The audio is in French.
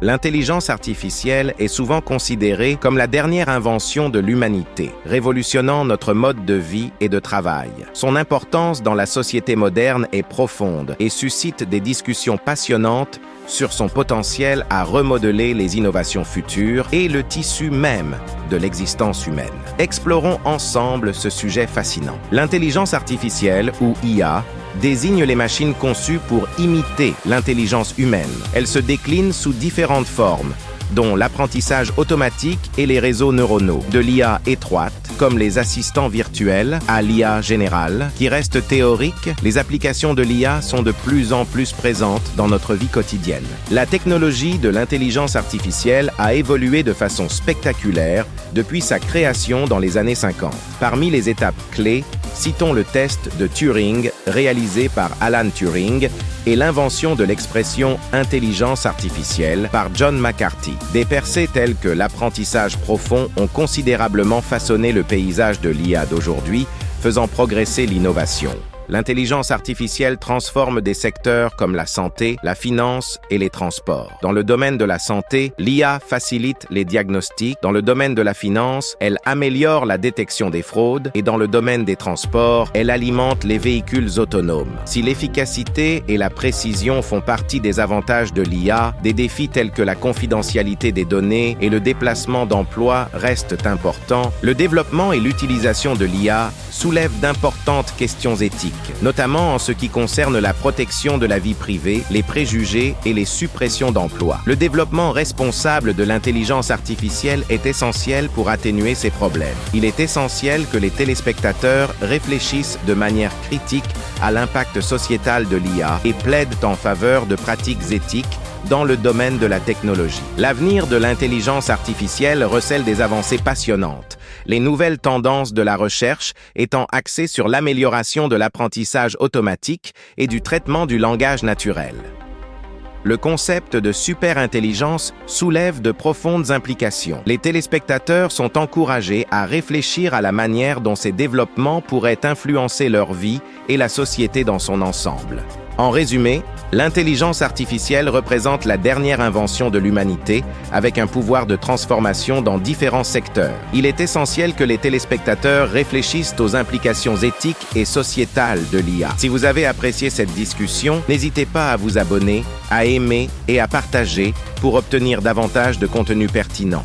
L'intelligence artificielle est souvent considérée comme la dernière invention de l'humanité, révolutionnant notre mode de vie et de travail. Son importance dans la société moderne est profonde et suscite des discussions passionnantes sur son potentiel à remodeler les innovations futures et le tissu même de l'existence humaine. Explorons ensemble ce sujet fascinant. L'intelligence artificielle, ou IA, désigne les machines conçues pour imiter l'intelligence humaine. Elle se décline sous différentes formes, dont l'apprentissage automatique et les réseaux neuronaux, de l'IA étroite, comme les assistants virtuels, à l'IA générale, qui reste théorique. Les applications de l'IA sont de plus en plus présentes dans notre vie quotidienne. La technologie de l'intelligence artificielle a évolué de façon spectaculaire depuis sa création dans les années 50. Parmi les étapes clés, citons le test de Turing réalisé par Alan Turing et l'invention de l'expression « intelligence artificielle » par John McCarthy. Des percées telles que l'apprentissage profond ont considérablement façonné le paysage de l'IA d'aujourd'hui, faisant progresser l'innovation. L'intelligence artificielle transforme des secteurs comme la santé, la finance et les transports. Dans le domaine de la santé, l'IA facilite les diagnostics. Dans le domaine de la finance, elle améliore la détection des fraudes. Et dans le domaine des transports, elle alimente les véhicules autonomes. Si l'efficacité et la précision font partie des avantages de l'IA, des défis tels que la confidentialité des données et le déplacement d'emplois restent importants. Le développement et l'utilisation de l'IA soulèvent d'importantes questions éthiques, notamment en ce qui concerne la protection de la vie privée, les préjugés et les suppressions d'emplois. Le développement responsable de l'intelligence artificielle est essentiel pour atténuer ces problèmes. Il est essentiel que les téléspectateurs réfléchissent de manière critique à l'impact sociétal de l'IA et plaident en faveur de pratiques éthiques dans le domaine de la technologie. L'avenir de l'intelligence artificielle recèle des avancées passionnantes, les nouvelles tendances de la recherche étant axées sur l'amélioration de l'apprentissage automatique et du traitement du langage naturel. Le concept de superintelligence soulève de profondes implications. Les téléspectateurs sont encouragés à réfléchir à la manière dont ces développements pourraient influencer leur vie et la société dans son ensemble. En résumé, l'intelligence artificielle représente la dernière invention de l'humanité avec un pouvoir de transformation dans différents secteurs. Il est essentiel que les téléspectateurs réfléchissent aux implications éthiques et sociétales de l'IA. Si vous avez apprécié cette discussion, n'hésitez pas à vous abonner, à aimer et à partager pour obtenir davantage de contenu pertinent.